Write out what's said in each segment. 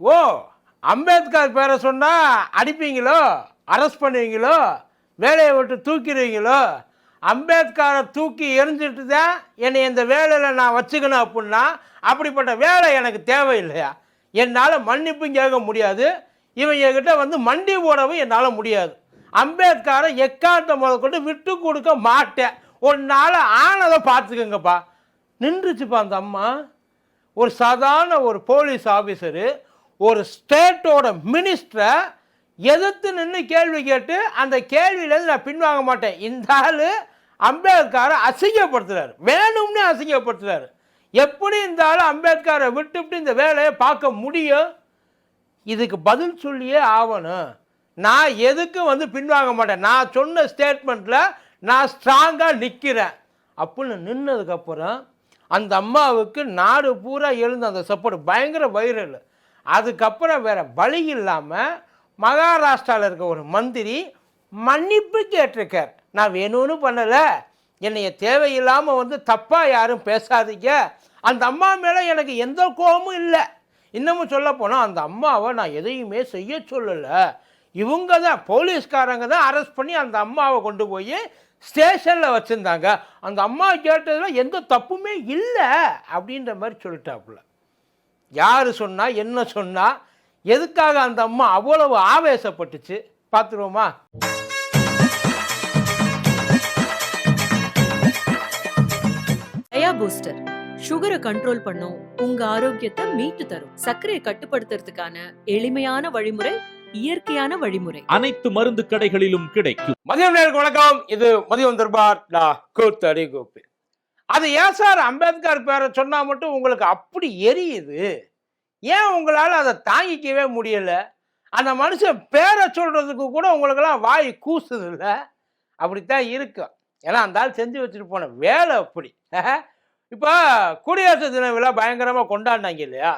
ஓ, அம்பேத்கர் பேரை சொன்னால் அடிப்பீங்களோ, அரெஸ்ட் பண்ணுவீங்களோ, வேலையை விட்டு தூக்கிடுவீங்களோ? அம்பேத்கரை தூக்கி எரிஞ்சிட்டு தான் என்னை இந்த வேலையில் நான் வச்சுக்கணும் அப்படின்னா அப்படிப்பட்ட வேலை எனக்கு தேவையில்லையா? என்னால் மன்னிப்பும் கேட்க முடியாது, இவங்ககிட்ட வந்து மண்டி போடவும் என்னால் முடியாது. அம்பேத்கரை எக்காரணத்தை முதற்கொண்டு விட்டு கொடுக்க மாட்டேன். ஒரு நாள் ஆனதை பார்த்துக்கங்கப்பா. நின்றுச்சுப்பா அந்த அம்மா. ஒரு சாதாரண ஒரு போலீஸ் ஆஃபீஸரு ஒரு ஸ்டேட்டோட மினிஸ்டரை எதிர்த்து நின்று கேள்வி கேட்டு அந்த கேள்வியிலேருந்து நான் பின்வாங்க மாட்டேன். இந்த ஆள் அம்பேத்கரை அசிங்கப்படுத்துறாரு, வேணும்னே அசிங்கப்படுத்துறாரு. எப்படி இந்த ஆள் அம்பேத்கரை விட்டுவிட்டு இந்த வேலையை பார்க்க முடியும்? இதுக்கு பதில் சொல்லியே ஆகணும். நான் எதுக்கும் வந்து பின்வாங்க மாட்டேன். நான் சொன்ன ஸ்டேட்மெண்ட்டில் நான் ஸ்ட்ராங்காக நிற்கிறேன் அப்படின்னு நின்னதுக்கப்புறம் அந்த அம்மாவுக்கு நாடு பூரா எழுந்த அந்த சப்போர்ட் பயங்கர வைரல். அதுக்கப்புறம் வேறு வழி இல்லாமல் மகாராஷ்டிராவில் இருக்க ஒரு மந்திரி மன்னிப்பு கேட்டிருக்கார். நான் வேணும்னு பண்ணலை, என்னைய தேவையில்லாமல் வந்து தப்பாக யாரும் பேசாதீங்க. அந்த அம்மா மேலே எனக்கு எந்த கோபமும் இல்லை. இன்னமும் சொல்ல போனால் அந்த அம்மாவை நான் எதையுமே செய்ய சொல்லலை. இவங்க தான் போலீஸ்காரங்க தான் அரெஸ்ட் பண்ணி அந்த அம்மாவை கொண்டு போய் ஸ்டேஷனில் வச்சுருந்தாங்க. அந்த அம்மா கேட்டதில் எந்த தப்புமே இல்லை அப்படின்ற மாதிரி சொல்லிட்டாப்புல. யார் சொன்னால் என்ன சொன்னால் எதுக்காக அந்த அம்மா அவ்வளவு ஆவேசப்பட்டுச்சு பார்த்துருவோமா? டயா பூஸ்டர் சுகரை கண்ட்ரோல் பண்ணும், உங்க ஆரோக்கியத்தை மீட்டு தரும். சர்க்கரையை கட்டுப்படுத்துறதுக்கான எளிமையான வழிமுறை, இயற்கையான வழிமுறை. அனைத்து மருந்து கடைகளிலும் கிடைக்கும். மதியம் நேருக்கு வணக்கம். இது மதியம் தர்பார். கூத்தடி கோப்பி. அது ஏன் சார் அம்பேத்கர் பேரை சொன்னா மட்டும் உங்களுக்கு அப்படி எரியுது? ஏன் உங்களால் அதை தாங்கிக்கவே முடியல? அந்த மனுஷன் பேரை சொல்றதுக்கு கூட உங்களுக்கெல்லாம் வாய் கூசுது இல்லை? அப்படித்தான் இருக்கும். ஏன்னா அந்த ஆள் செஞ்சு வச்சுட்டு போன வேலை அப்படி. இப்போ குடியரசு தின விழா பயங்கரமாக கொண்டாடினாங்க இல்லையா?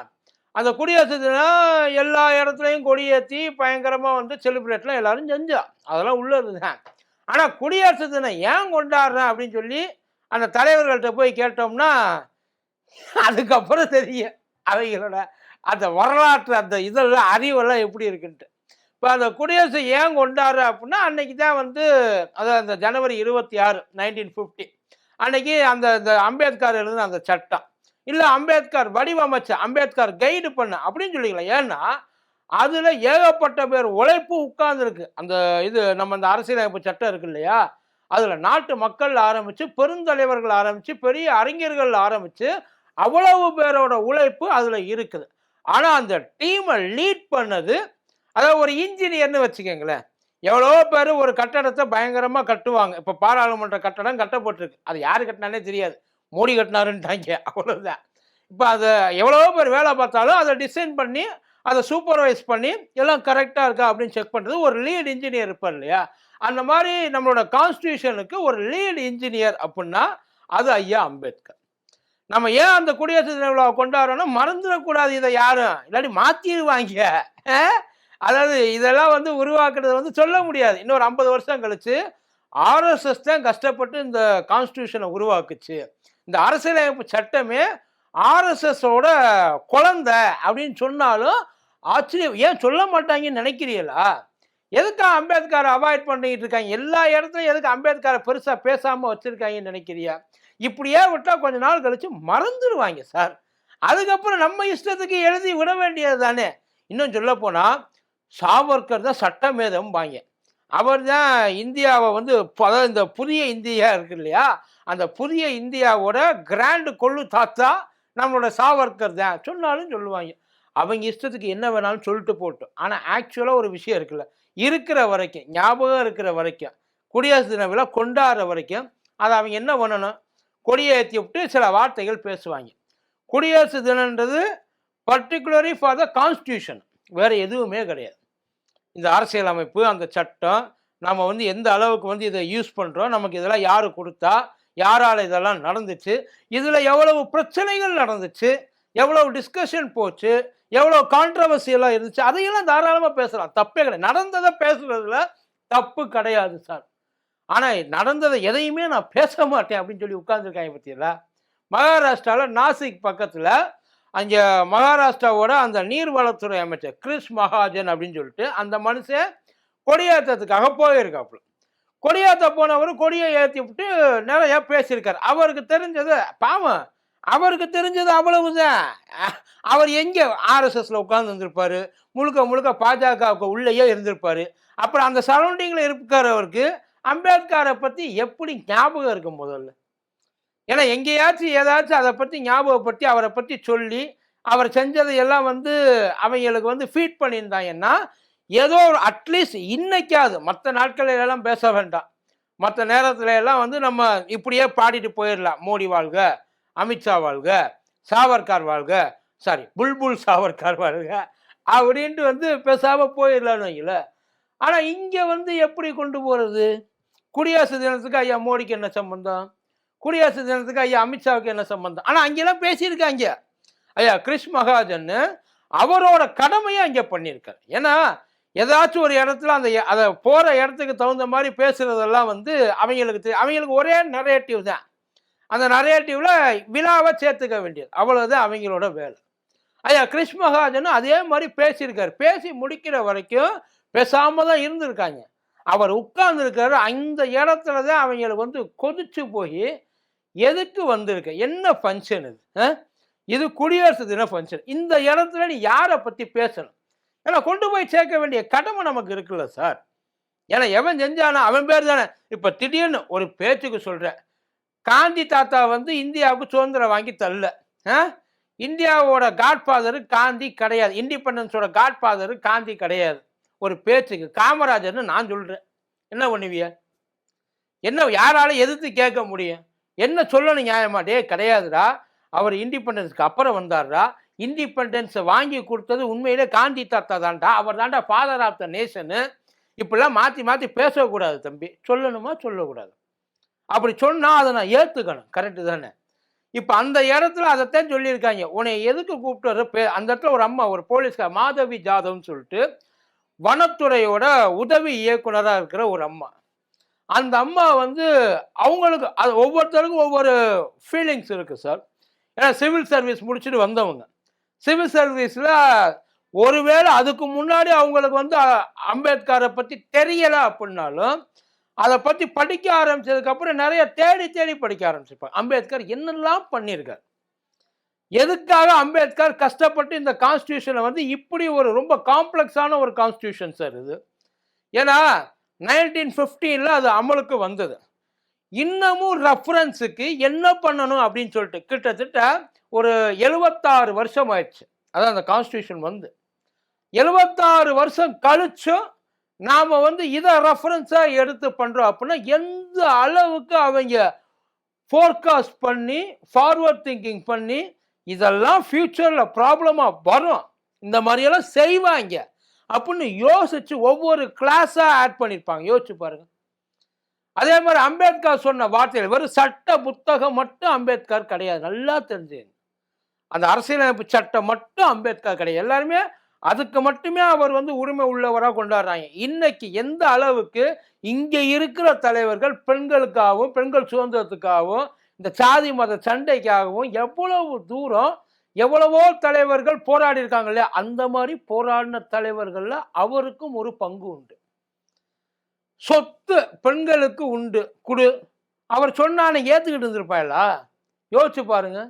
அந்த குடியரசு தினம் எல்லா இடத்துலையும் கொடியேற்றி பயங்கரமாக வந்து செலிப்ரேட்லாம் எல்லாரும் செஞ்சோம், அதெல்லாம் உள்ளது தான். ஆனால் குடியரசு தினம் ஏன் கொண்டாடுறேன் அப்படின்னு சொல்லி அந்த தலைவர்கள்ட்ட போய் கேட்டோம்னா அதுக்கப்புறம் தெரியும் அவைகளோட அந்த வரலாற்று அந்த இதெல்லாம் அறிவெல்லாம் எப்படி இருக்குன்ட்டு. இப்போ அந்த குடியரசு ஏன் கொண்டாடுற அப்படின்னா அன்னைக்கு தான் வந்து அதாவது அந்த ஜனவரி 26, 1950 அன்னைக்கு அந்த அம்பேத்கர் எழுதின அந்த சட்டம் இல்லை, அம்பேத்கர் வடிவமைச்ச, அம்பேத்கர் கைடு பண்ண அப்படின்னு சொல்லிக்கலாம். ஏன்னா அதில் ஏகப்பட்ட பேர் உழைப்பு உட்கார்ந்துருக்கு. அந்த இது நம்ம அந்த அரசியலமைப்பு சட்டம் இருக்கு இல்லையா, அதில் நாட்டு மக்கள் ஆரம்பித்து பெருந்தலைவர்கள் ஆரம்பித்து பெரிய அறிஞர்கள் ஆரம்பித்து அவ்வளவு பேரோட உழைப்பு அதில் இருக்குது. ஆனால் அந்த டீமை லீட் பண்ணது அதாவது ஒரு இன்ஜினியர்னு வச்சுக்கோங்களேன். எவ்வளோ பேர் ஒரு கட்டடத்தை பயங்கரமாக கட்டுவாங்க. இப்போ பாராளுமன்ற கட்டடம் கட்டப்பட்டிருக்கு, அது யார் கட்டினானே தெரியாது, மோடி கட்டினாருன்ட்டாங்க, அவ்வளோதான். இப்போ அதை எவ்வளோ பேர் வேலை பார்த்தாலும் அதை டிசைன் பண்ணி அதை சூப்பர்வைஸ் பண்ணி எல்லாம் கரெக்டாக இருக்கா அப்படின்னு செக் பண்ணுறது ஒரு லீட் இன்ஜினியர் இருப்பார் இல்லையா? அந்த மாதிரி நம்மளோட கான்ஸ்டியூஷனுக்கு ஒரு லீட் இன்ஜினியர் அப்படின்னா அது ஐயா அம்பேத்கர். நம்ம ஏன் அந்த குடியரசு தின விழாவை கொண்டாடுறோன்னா மறந்துடக்கூடாது இதை யாரும், இல்லாட்டி மாற்றிடுவாங்க. அதாவது இதெல்லாம் வந்து உருவாக்குறது வந்து சொல்ல முடியாது. இன்னொரு 50 வருஷம் கழிச்சு ஆர்எஸ்எஸ் தான் கஷ்டப்பட்டு இந்த கான்ஸ்டியூஷனை உருவாக்குச்சு. இந்த அரசியலமைப்பு சட்டமே ஆர்எஸ்எஸோட குழந்தை அப்படின்னு சொன்னாலும் ஆச்சரியம். ஏன் சொல்ல மாட்டாங்கன்னு நினைக்கிறீங்களா? எதுக்கு அம்பேத்கரை அவாய்ட் பண்ணிக்கிட்டு இருக்காங்க? எல்லா இடத்துலையும் எதுக்கு அம்பேத்கரை பெருசாக பேசாமல் வச்சுருக்காங்கன்னு நினைக்கிறியா? இப்படியே விட்டால் கொஞ்ச நாள் கழிச்சு மறந்துடுவாங்க சார். அதுக்கப்புறம் நம்ம இஷ்டத்துக்கு எழுதி விட வேண்டியது தானே. இன்னும் சொல்ல போனால் சாவர்கர் தான் சட்டமேதம் வாங்க. அவர் தான் இந்தியாவை வந்து அதாவது இந்த புதிய இந்தியா இருக்கு இல்லையா, அந்த புதிய இந்தியாவோட கிராண்டு கொள்ளு தாத்தா நம்மளோட சாவர்கர் தான் சொன்னாலும் சொல்லுவாங்க. அவங்க இஷ்டத்துக்கு என்ன வேணாலும் சொல்லிட்டு போட்டோம். ஆனால் ஆக்சுவலாக ஒரு விஷயம் இருக்குல்ல, இருக்கிற வரைக்கும் ஞாபகம் இருக்கிற வரைக்கும் குடியரசு தின விழா கொண்டாடுற வரைக்கும் அதை அவங்க என்ன பண்ணணும், கொடியை ஏற்றி விட்டு சில வார்த்தைகள் பேசுவாங்க. குடியரசு தினன்றது பர்டிகுலரி ஃபார் த கான்ஸ்டியூஷன், வேறு எதுவுமே கிடையாது. இந்த அரசியலமைப்பு அந்த சட்டம் நம்ம வந்து எந்த அளவுக்கு வந்து இதை யூஸ் பண்ணுறோம், நமக்கு இதெல்லாம் யார் கொடுத்தா, யாரால் இதெல்லாம் நடந்துச்சு, இதில் எவ்வளவு பிரச்சனைகள் நடந்துச்சு, எவ்வளவு டிஸ்கஷன் போச்சு, எவ்வளோ கான்ட்ரவர்சியெல்லாம் இருந்துச்சு, அதையெல்லாம் தாராளமாக பேசலாம், தப்பே கிடையாது. நடந்ததை பேசுறதுல தப்பு கிடையாது சார். ஆனால் நடந்ததை எதையுமே நான் பேச மாட்டேன் அப்படின்னு சொல்லி உட்கார்ந்துருக்காங்க. பார்த்தீங்களா? மகாராஷ்டிராவில் நாசிக் பக்கத்தில் அங்கே மகாராஷ்டிராவோட அந்த நீர்வளத்துறை அமைச்சர் கிறிஸ் மகாஜன் அப்படின்னு சொல்லிட்டு அந்த மனுஷன் கொடியேற்றத்துக்காக போயிருக்காப்புல. கொடியேற்ற போனவர் கொடியை ஏற்றி விட்டு நிறைய பேசியிருக்காரு. அவருக்கு தெரிஞ்சது பாவம், அவருக்கு தெரிஞ்சது அவ்வளவுதான். அவர் எங்கே ஆர்எஸ்எஸ்ல உட்கார்ந்து இருந்திருப்பாரு, முழுக்க முழுக்க பாஜகவுக்கு உள்ளேயே இருந்திருப்பாரு. அப்புறம் அந்த சரௌண்டிங்கில் இருக்கிறவருக்கு அம்பேத்கரை பற்றி எப்படி ஞாபகம் இருக்கும் முதல்ல? ஏன்னா எங்கேயாச்சும் ஏதாச்சும் அதை பற்றி ஞாபகப்படுத்தி அவரை பற்றி சொல்லி அவர் செஞ்சதை எல்லாம் அவங்களுக்கு ஃபீட் பண்ணியிருந்தாங்கன்னா ஏதோ ஒரு அட்லீஸ்ட் இன்னைக்காவது, மற்ற நாட்களில் எல்லாம் பேச வேண்டாம், மற்ற நேரத்துல எல்லாம் நம்ம இப்படியே பாடிட்டு போயிடலாம். மோடி வாழ்க, அமித்ஷா வாழ்க, சாவர்கார் வாழ்க, சாரி புல்புல் சாவர்கார் வாழ்க அப்படின்ட்டு பேசாம போயிடலான்னு வைங்கள. ஆனா இங்க எப்படி கொண்டு போறது? குடியரசு தினத்துக்கு ஐயா மோடிக்கு என்ன சம்பந்தம், குடியரசு தினத்துக்கு ஐயா அமித்ஷாவுக்கு என்ன சம்பந்தம்? ஆனா அங்கெல்லாம் பேசியிருக்காங்க. ஐயா கிறிஸ் மகாஜன் அவரோட கடமையை அங்க பண்ணியிருக்காரு. ஏன்னா ஏதாச்சும் ஒரு இடத்துல அதை போற இடத்துக்கு தகுந்த மாதிரி பேசுறதெல்லாம் அவங்களுக்கு ஒரே நரேட்டிவ் தான். அந்த நரேட்டிவ்ல விழாவை சேர்த்துக்க வேண்டியது, அவ்வளவுதான் அவங்களோட வேலை. ஐயா கிறிஸ் மகாஜனும் அதே மாதிரி பேசியிருக்காரு. பேசி முடிக்கிற வரைக்கும் பேசாம தான் இருந்திருக்காங்க. அவர் உட்கார்ந்து இருக்காரு. அந்த இடத்துல தான் அவங்களுக்கு கொதிச்சு போய் எதுக்கு வந்திருக்க, என்ன ஃபங்க்ஷன் இது, இது குடியரசு தின ஃபங்க்ஷன், இந்த இடத்துல நீ யாரை பத்தி பேசணும்? ஏன்னா கொண்டு போய் சேர்க்க வேண்டிய கடமை நமக்கு இருக்குல்ல சார். ஏன்னா எவன் செஞ்சானா அவன் பேர் தானே. இப்ப திடீர்னு ஒரு பேச்சுக்கு சொல்றேன், காந்தி தாத்தா இந்தியாவுக்கு சுதந்திரம் வாங்கி தரல, இந்தியாவோட காட்ஃபாதரு காந்தி கிடையாது, இண்டிபெண்டன்ஸோட காட்ஃபாதரு காந்தி கிடையாது, ஒரு பேச்சுக்கு காமராஜர்னு நான் சொல்றேன். என்ன பண்ணுவிய? என்ன யாரால எதிர்த்து கேட்க முடியும்? என்ன சொல்லணும் நியாயமா? டே கிடையாதுடா, அவர் இண்டிபெண்டன்ஸ்க்கு அப்புறம் வந்தார்டா, இண்டிபெண்டன்ஸை வாங்கி கொடுத்தது உண்மையிலே காந்தி தாத்தா தான்டா, அவர் தான்டா ஃபாதர் ஆஃப் த நேஷனு. இப்படிலாம் மாற்றி மாற்றி பேசக்கூடாது தம்பி. சொல்லணுமா சொல்லக்கூடாது? அப்படி சொன்னால் அதை நான் ஏற்றுக்கணும், கரெக்டு தானே? இப்போ அந்த இடத்துல அதைத்தான் சொல்லியிருக்காங்க. உன்னை எதுக்கு கூப்பிட்டு அந்த இடத்துல ஒரு அம்மா, ஒரு போலீஸ்கார் மாதவி ஜாதவ்னு சொல்லிட்டு வனத்துறையோட உதவி இயக்குனராக இருக்கிற ஒரு அம்மா. அந்த அம்மா அவங்களுக்கு அது ஒவ்வொருத்தருக்கும் ஒவ்வொரு ஃபீலிங்ஸ் இருக்குது சார். ஏன்னா சிவில் சர்வீஸ் முடிச்சுட்டு வந்தவங்க. சிவில் சர்வீஸில் ஒருவேளை அதுக்கு முன்னாடி அவங்களுக்கு அம்பேத்கரை பற்றி தெரியலை அப்படின்னாலும் அதை பற்றி படிக்க ஆரம்பிச்சதுக்கப்புறம் நிறைய தேடி தேடி படிக்க ஆரம்பிச்சிருப்பாங்க. அம்பேத்கர் என்னெல்லாம் பண்ணியிருக்கார், எதுக்காக அம்பேத்கர் கஷ்டப்பட்டு இந்த கான்ஸ்டியூஷனை இப்படி ஒரு ரொம்ப காம்ப்ளெக்ஸான ஒரு கான்ஸ்டியூஷன் சார் இது. ஏன்னா 1915 அது அமலுக்கு வந்தது. இன்னமும் ரெஃபரன்ஸுக்கு என்ன பண்ணணும் அப்படின்னு சொல்லிட்டு கிட்டத்தட்ட ஒரு 76 வருஷம் ஆயிடுச்சு. அதான் அந்த கான்ஸ்டியூஷன் 76 வருஷம் கழிச்சும் நாம இதை ரெஃபரன்ஸா எடுத்து பண்றோம் அப்படின்னா எந்த அளவுக்கு அவங்க ஃபோர்காஸ்ட் பண்ணி ஃபார்வர்ட் திங்கிங் பண்ணி இதெல்லாம் ஃபியூச்சர்ல ப்ராப்ளமா வரும், இந்த மாதிரியெல்லாம் செய்வாங்க அப்படின்னு யோசிச்சு ஒவ்வொரு கிளாஸா ஆட் பண்ணியிருப்பாங்க. யோசிச்சு பாருங்க. அதே மாதிரி அம்பேத்கர் சொன்ன வார்த்தைகள் வெறும் சட்ட புத்தகம் மட்டும் அம்பேத்கர் கிடையாது, நல்லா தெரிஞ்சுங்க. அந்த அரசியலமைப்பு சட்டம் மட்டும் அம்பேத்கர் கிடையாது. எல்லாருமே அதுக்கு மட்டுமே அவர் உரிமை உள்ளவராக கொண்டாடுறாங்க. இன்னைக்கு எந்த அளவுக்கு இங்க இருக்கிற தலைவர்கள் பெண்களுக்காகவும் பெண்கள் சுதந்திரத்துக்காகவும் இந்த சாதி மத சண்டைக்காகவும் எவ்வளவு தூரம் எவ்வளவோ தலைவர்கள் போராடி இருக்காங்க இல்லையா, அந்த மாதிரி போராடின தலைவர்கள்ல அவருக்கும் ஒரு பங்கு உண்டு. சொத்து பெண்களுக்கு உண்டு குடு, அவர் சொன்னானே ஏத்துக்கிட்டு இருந்திருப்பாங்களா? யோசிச்சு பாருங்க.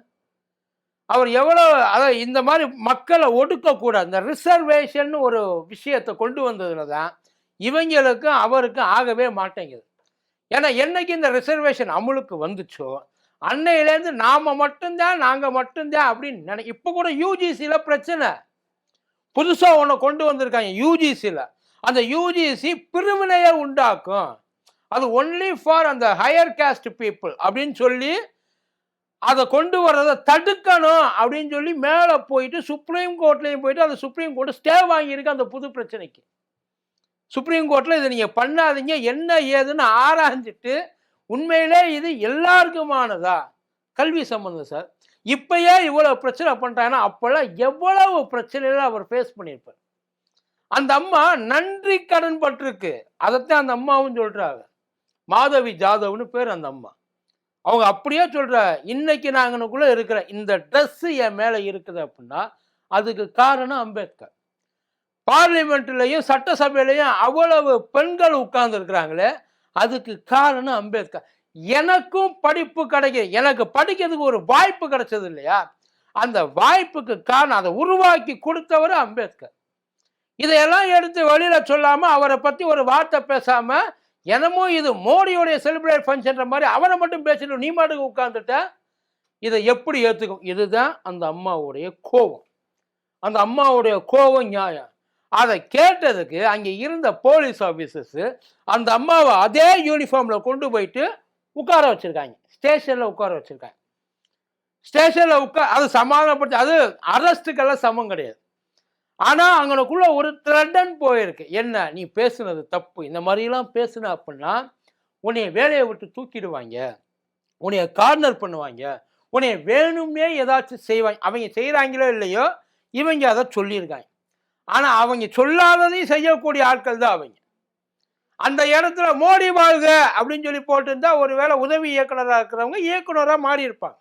அவர் எவ்வளவு அதாவது இந்த மாதிரி மக்களை ஒடுக்கக்கூடாது, இந்த ரிசர்வேஷன் ஒரு விஷயத்தை கொண்டு வந்ததுல தான் இவங்களுக்கும் அவருக்கும் ஆகவே மாட்டேங்குது. ஏன்னா என்னைக்கு இந்த ரிசர்வேஷன் அமலுக்கு வந்துச்சோ அன்னையிலேருந்து நாம மட்டும்தான் நாங்க மட்டும்தான் அப்படின்னு இப்ப கூட யூஜிசியில பிரச்சனை புதுசா ஒன்று கொண்டு வந்திருக்காங்க. யூஜிசியில அந்த யூஜிசி பிரிவினையை உண்டாக்கும், அது ஒன்லி ஃபார் அந்த ஹையர் காஸ்ட் பீப்புள் அப்படின்னு சொல்லி அதை கொண்டு வர்றதை தடுக்கணும் அப்படின்னு சொல்லி மேலே போயிட்டு சுப்ரீம் கோர்ட்லையும் போயிட்டு அந்த சுப்ரீம் கோர்ட் ஸ்டே வாங்கியிருக்கு அந்த புது பிரச்சனைக்கு. சுப்ரீம் கோர்ட்டில் இதை நீங்கள் பண்ணாதீங்க என்ன ஏதுன்னு ஆராய்ஞ்சிட்டு உண்மையிலே இது எல்லாருக்குமானதா கல்வி சம்பந்தம் சார். இப்பயே இவ்வளவு பிரச்சனை பண்ணுறாங்கன்னா அப்போல்லாம் எவ்வளவு பிரச்சனைகளை அவர் ஃபேஸ் பண்ணியிருப்பார். அந்த அம்மா நன்றி கடன் பட்டிருக்கு, அதைத்தான் அந்த அம்மாவும் சொல்றாங்க. மாதவி ஜாதவ்னு பேர் அந்த அம்மா. அவங்க அப்படியே சொல்ற, இன்னைக்கு நாங்கனுக்குள்ள இருக்கிற இந்த ட்ரெஸ் என் மேல இருக்குது அப்படின்னா அதுக்கு காரணம் அம்பேத்கர். பார்லிமெண்ட்லயும் சட்டசபையிலையும் அவ்வளவு பெண்கள் உட்கார்ந்து இருக்கிறாங்களே, அதுக்கு காரணம் அம்பேத்கர். எனக்கும் படிப்பு கிடைக்கும், எனக்கு படிக்கிறதுக்கு ஒரு வாய்ப்பு கிடைச்சது இல்லையா, அந்த வாய்ப்புக்கு காரணம் அதை உருவாக்கி கொடுத்தவர் அம்பேத்கர். இதையெல்லாம் எடுத்து வெளியில சொல்லாம, அவரை பத்தி ஒரு வார்த்தை பேசாம, என்னமோ இது மோடியோடைய செலிபிரேட் ஃபங்க்ஷன்ற மாதிரி அவரை மட்டும் பேசிட்டு நீ மாட்டுக்கு உட்கார்ந்துட்ட, இதை எப்படி ஏத்துக்கும்? இதுதான் அந்த அம்மாவுடைய கோபம். அந்த அம்மாவுடைய கோபம் நியாயம். அதை கேட்டதுக்கு அங்கே இருந்த போலீஸ் ஆஃபீஸர்ஸ் அந்த அம்மாவை அதே யூனிஃபார்ம்ல கொண்டு போயிட்டு உட்கார வச்சிருக்காங்க, ஸ்டேஷன்ல உட்கார வச்சிருக்காங்க. ஸ்டேஷன்ல அது சமாதானப்படுத்தி, அது அரெஸ்ட்டுக்கெல்லாம் சமம் கிடையாது. ஆனா அங்கனக்குள்ள ஒரு த்ரெட்டன் போயிருக்கு. என்ன, நீ பேசுனது தப்பு, இந்த மாதிரிலாம் பேசுன அப்படின்னா உன்னைய வேலையை விட்டு தூக்கிடுவாங்க, உன்னைய கார்னர் பண்ணுவாங்க, உன்னைய வேணும்னே ஏதாச்சும் செய்வாங்க. அவங்க செய்கிறாங்களோ இல்லையோ, இவங்க அதை சொல்லியிருக்காங்க. ஆனா அவங்க சொல்லாததையும் செய்யக்கூடிய ஆட்கள் தான் அவங்க. அந்த இடத்துல மோடி வாழ்க அப்படின்னு சொல்லி போட்டிருந்தா ஒருவேளை உதவி இயக்குனராக இருக்கிறவங்க இயக்குனராக மாறி இருப்பாங்க.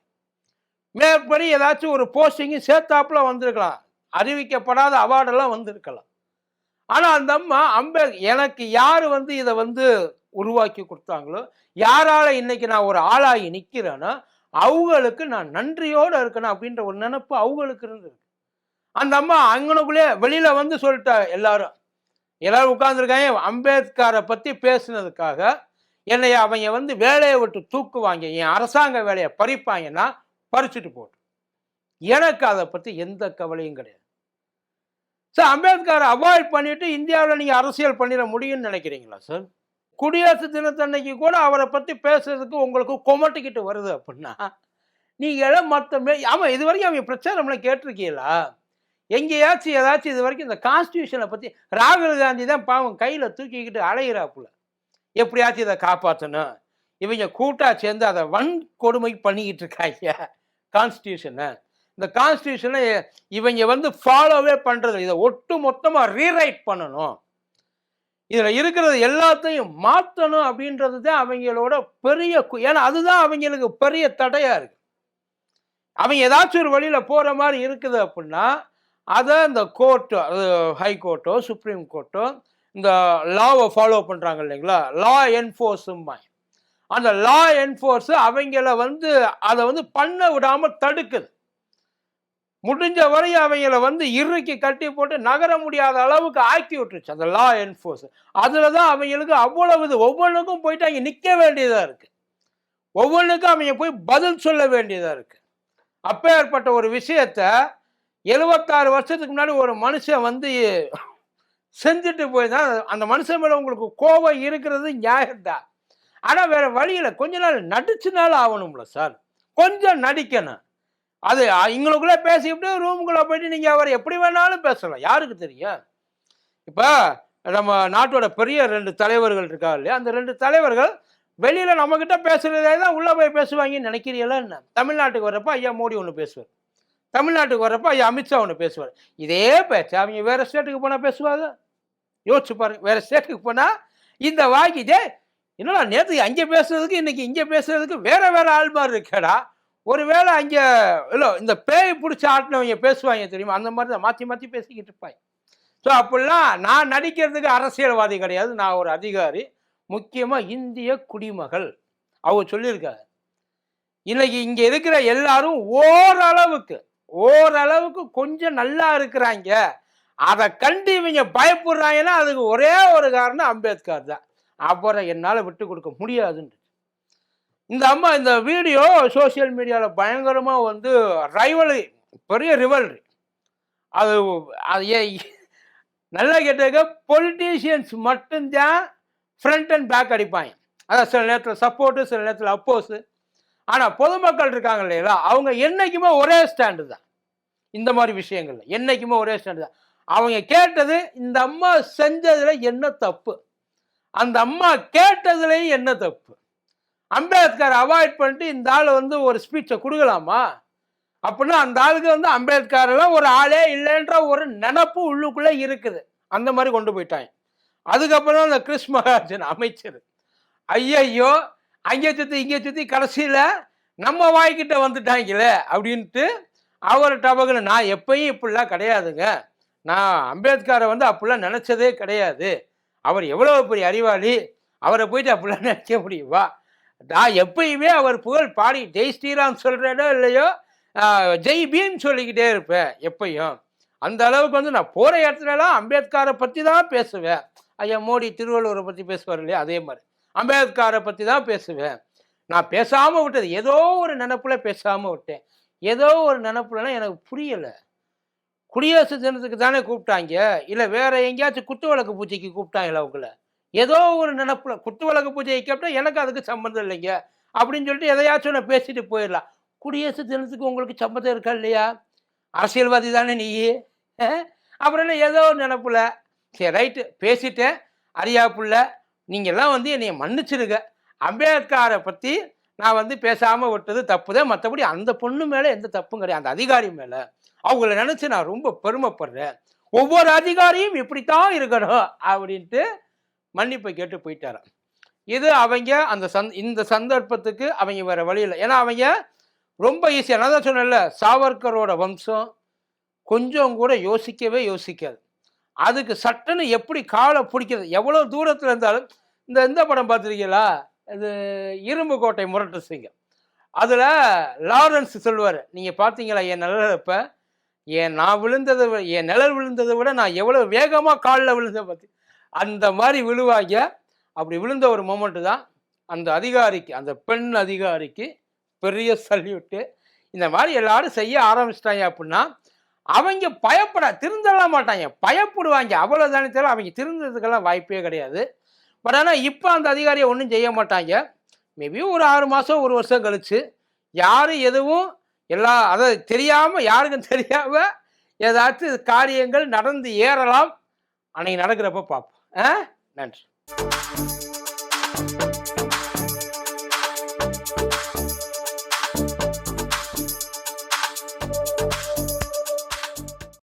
மேற்படி ஏதாச்சும் ஒரு போஸ்டிங்கும் சேர்த்தாப்புல வந்திருக்கலாம், அறிவிக்கப்படாத அவார்டெல்லாம் வந்திருக்கலாம். ஆனா அந்த அம்மா எனக்கு யாரு இதை உருவாக்கி கொடுத்தாங்களோ, யாரால இன்னைக்கு நான் ஒரு ஆளாகி நிக்கிறேனோ அவங்களுக்கு நான் நன்றியோடு இருக்கணும் அப்படின்ற ஒரு நினைப்பு அவங்களுக்கு இருந்தது. அந்த அம்மா அங்கனுக்குள்ளே வெளியில சொல்லிட்டா, எல்லாரும் உட்கார்ந்துருக்காங்க, அம்பேத்கரை பத்தி பேசுனதுக்காக என்னைய அவங்க வேலையை விட்டு தூக்குவாங்க, என் அரசாங்க வேலையை பறிப்பாங்கன்னா பறிச்சுட்டு போட்டு, எனக்கு அதை பத்தி எந்த கவலையும் கிடையாது. சார், அம்பேத்கரை அவாய்ட் பண்ணிட்டு இந்தியாவில் நீங்க அரசியல் பண்ணிட முடியும்னு நினைக்கிறீங்களா சார்? குடியரசு தினத்தன்னைக்கு கூட அவரை பத்தி பேசுறதுக்கு உங்களுக்கு கொமட்டிக்கிட்டு வருது அப்படின்னா நீங்க ஆமா, இது வரைக்கும் அவங்க பிரச்சாரம்ல கேட்டிருக்கீங்களா? எங்கேயாச்சும் ஏதாச்சும் இது வரைக்கும் இந்த கான்ஸ்டியூஷனை பத்தி ராகுல் காந்தி தான் பாவம் கையில தூக்கிக்கிட்டு அலையிறாப்புல, எப்படியாச்சும் இதை காப்பாற்றணும், இவங்க கூட்டா சேர்ந்து அதை வன்கொடுமை பண்ணிக்கிட்டு இருக்காங்க கான்ஸ்டியூஷனை. இந்த கான்ஸ்டியூஷனை இவங்க ஃபாலோவே பண்றது, இதை ஒட்டு மொத்தமா ரீரைட் பண்ணணும், இதுல இருக்கிறது எல்லாத்தையும் மாற்றணும் அப்படின்றது தான் அவங்களோட பெரிய, ஏன்னா அதுதான் அவங்களுக்கு பெரிய தடையா இருக்கு. அவங்க ஏதாச்சும் ஒரு வழியில போற மாதிரி இருக்குது அப்படின்னா அதை இந்த கோர்ட்டு, அது ஹை கோர்ட்டோ சுப்ரீம் கோர்ட்டோ இந்த லாவை ஃபாலோ பண்றாங்க இல்லைங்களா, லா என்ஃபோர்ஸும், அந்த லா என்ஃபோர்ஸ் அவங்கள அதை பண்ண விடாம தடுக்குது. முடிஞ்ச வரையும் அவங்கள இறுக்கி கட்டி போட்டு நகர முடியாத அளவுக்கு ஆக்கி விட்டுருச்சு அந்த லா என்ஃபோர்ஸ். அதுல தான் அவங்களுக்கு அவ்வளவு ஒவ்வொன்றுக்கும் போயிட்டு அங்கே நிற்க வேண்டியதா இருக்கு, ஒவ்வொன்றுக்கும் அவங்க போய் பதில் சொல்ல வேண்டியதா இருக்கு. அப்பேற்பட்ட ஒரு விஷயத்த 76 வருஷத்துக்கு முன்னாடி ஒரு மனுஷன் செஞ்சுட்டு போய் தான், அந்த மனுஷன் மேல உங்களுக்கு கோபம் இருக்கிறது நியாயம்தான். ஆனா வேற வழியில கொஞ்ச நாள் நடிச்சுனாலும் ஆகணும்ல சார், கொஞ்சம் நடிக்கணும். அது இங்களுக்குள்ள பேசிவிட்டு ரூமுக்குள்ள போயிட்டு நீங்க அவர் எப்படி வேணாலும் பேசலாம், யாருக்கு தெரியும்? இப்ப நம்ம நாட்டோட பெரிய 2 தலைவர்கள் இருக்கா இல்லையா, அந்த 2 தலைவர்கள் வெளியில நம்ம கிட்ட பேசுறதே தான் உள்ள போய் பேசுவாங்கன்னு நினைக்கிறீங்களா என்ன? தமிழ்நாட்டுக்கு வர்றப்ப ஐயா மோடி ஒன்று பேசுவார், தமிழ்நாட்டுக்கு வர்றப்ப ஐயா அமித்ஷா ஒன்று பேசுவார். இதே பேச்சு அவங்க வேற ஸ்டேட்டுக்கு போனா பேசுவாங்க. யோசிச்சு பாருங்க, வேற ஸ்டேட்டுக்கு போனா இந்த வாங்கிட்டே என்னடா நேற்று அங்கே பேசுறதுக்கு இன்னைக்கு இங்கே பேசுறதுக்கு வேற வேற ஆள் மாதிரி இருக்கடா, ஒருவேளை அங்கே இல்லை இந்த பேய் பிடிச்சி ஆட்டினவங்க பேசுவாங்க தெரியுமா, அந்த மாதிரி தான் மாற்றி மாற்றி பேசிக்கிட்டு இருப்பாங்க. ஸோ அப்படிலாம் நான் நடிக்கிறதுக்கு அரசியல்வாதி கிடையாது, நான் ஒரு அதிகாரி, முக்கியமாக இந்திய குடிமகள். அவங்க சொல்லியிருக்காங்க இன்னைக்கு இங்கே இருக்கிற எல்லாரும் ஓரளவுக்கு கொஞ்சம் நல்லா இருக்கிறாங்க, அதை கண்டு இவங்க பயப்படுறாங்கன்னா அதுக்கு ஒரே ஒரு காரணம் அம்பேத்கர் தான். அப்புறம் என்னால் விட்டு கொடுக்க முடியாதுன்னு இந்த அம்மா இந்த வீடியோ சோசியல் மீடியாவில் பயங்கரமாக ரைவலரி, பெரிய ரிவல்ரி. அது நல்லா கேட்டாக்க பொலிட்டீஷியன்ஸ் மட்டும்தான் ஃப்ரண்ட் அண்ட் பேக் அடிப்பாங்க, அதான் சில நேரத்தில் சப்போர்ட்டு சில நேரத்தில் அப்போஸு. ஆனால் பொதுமக்கள் இருக்காங்க இல்லையா, அவங்க என்றைக்குமே ஒரே ஸ்டாண்டு தான் இந்த மாதிரி விஷயங்கள்ல, என்றைக்குமே ஒரே ஸ்டாண்டு தான். அவங்க கேட்டது இந்த அம்மா செஞ்சதுல என்ன தப்பு, அந்த அம்மா கேட்டதுலேயும் என்ன தப்பு, அம்பேத்கர் அவாய்ட் பண்ணிட்டு இந்த ஆள் ஒரு ஸ்பீச்சை கொடுக்கலாமா அப்படின்னா அந்த ஆளுக்கு அம்பேத்கர்லாம் ஒரு ஆளே இல்லைன்ற ஒரு நினப்பு உள்ளுக்குள்ள இருக்குது, அந்த மாதிரி கொண்டு போயிட்டாங்க. அதுக்கப்புறம் அந்த கிறிஸ் மகாஜன் அமைச்சர், ஐயையோ அங்கே சுற்றி இங்கே சுற்றி கடைசியில் நம்ம வாய்க்கிட்ட வந்துட்டாங்களே அப்படின்ட்டு அவர் டபகுன்னு நான் எப்பயும் இப்படிலாம் கிடையாதுங்க, நான் அம்பேத்கரை வந்து அப்படிலாம் நினச்சதே கிடையாது, அவர் எவ்வளோ பெரிய அறிவாளி, அவரை போயிட்டு அப்படிலாம் நினைக்க முடியுமா, நான் எப்பயுமே அவர் புகழ் பாடி ஜெய் ஸ்ரீராம் சொல்கிறேனோ இல்லையோ ஜெய் பீம் சொல்லிக்கிட்டே இருப்பேன் எப்பயும். அந்த அளவுக்கு வந்து நான் போகிற இடத்துலலாம் அம்பேத்கரை பற்றி தான் பேசுவேன். ஐயா மோடி திருவள்ளுவரை பற்றி பேசுவார் இல்லையா, அதே மாதிரி அம்பேத்கரை பற்றி தான் பேசுவேன். நான் பேசாமல் விட்டது ஏதோ ஒரு நினப்பில் பேசாமல் விட்டேன். ஏதோ ஒரு நினப்புலனா எனக்கு புரியலை. குடியரசு தினத்துக்கு தானே கூப்பிட்டாங்க, இல்லை வேற எங்கேயாச்சும் குத்து விளக்கு பூஜைக்கு கூப்பிட்டாங்களா உங்களை? ஏதோ ஒரு நினப்புல குத்து விளக்கு பூஜையை கேட்டால் எனக்கு அதுக்கு சம்மந்தம் இல்லைங்க அப்படின்னு சொல்லிட்டு எதையாச்சும் நான் பேசிட்டு போயிடலாம். குடியரசு தினத்துக்கு உங்களுக்கு சம்மந்தம் இருக்கா இல்லையா? அரசியல்வாதி தானே நீ, அப்புறம் என்ன ஏதோ ஒரு நினப்புல சரி ரைட்டு பேசிட்டேன். அறியாப்புள்ள நீங்கள்லாம் வந்து என்னை மன்னிச்சிருங்க, அம்பேத்கரை பற்றி நான் வந்து பேசாமல் விட்டது தப்பு தான், மற்றபடி அந்த பொண்ணு மேலே எந்த தப்பும் கிடையாது, அந்த அதிகாரி மேலே அவங்கள நினச்சி நான் ரொம்ப பெருமைப்படுறேன், ஒவ்வொரு அதிகாரியும் இப்படித்தான் இருக்கணும் அப்படின்ட்டு மன்னிப்பை கேட்டு போயிட்டாராம். இது அவங்க அந்த இந்த சந்தர்ப்பத்துக்கு அவங்க வேறு வழி இல்லை. ஏன்னா அவங்க ரொம்ப ஈஸியாக, நான் தான் சொன்னேன்ல, சாவர்கரோட வம்சம் கொஞ்சம் கூட யோசிக்கவே யோசிக்காது. அதுக்கு சட்டுன்னு எப்படி காலை பிடிக்கிறது, எவ்வளோ தூரத்தில் இருந்தாலும். இந்த படம் பார்த்துருக்கீங்களா, இது இரும்பு கோட்டை முரட்டு சிங்கம், அதில் லாரன்ஸ் சொல்லுவார், நீங்கள் பார்த்தீங்களா என் நிழலப்ப, நான் விழுந்ததை என் நிழல் விழுந்ததை விட நான் எவ்வளோ வேகமாக காலில் விழுந்தேன் பார்த்து, அந்த மாதிரி விழுவாங்க. அப்படி விழுந்த ஒரு மொமெண்ட்டு தான் அந்த அதிகாரிக்கு, அந்த பெண் அதிகாரிக்கு பெரிய சல்யூட்டு. இந்த மாதிரி எல்லாரும் செய்ய ஆரம்பிச்சிட்டாங்க அப்படின்னா அவங்க திருந்தலாம் மாட்டாங்க, பயப்படுவாங்க, அவ்வளோதானே தவிர அவங்க திருந்ததுக்கெல்லாம் வாய்ப்பே கிடையாது. பட் ஆனால் இப்போ அந்த அதிகாரியை ஒன்றும் செய்ய மாட்டாங்க. மேபி ஒரு 6 மாதம் 1 வருஷம் கழிச்சு யாரும் எதுவும் அதை தெரியாமல், யாருக்கும் தெரியாமல் ஏதாச்சும் காரியங்கள் நடந்து ஏறலாம். அன்னைக்கு நடக்கிறப்ப பார்ப்போம். நன்றி.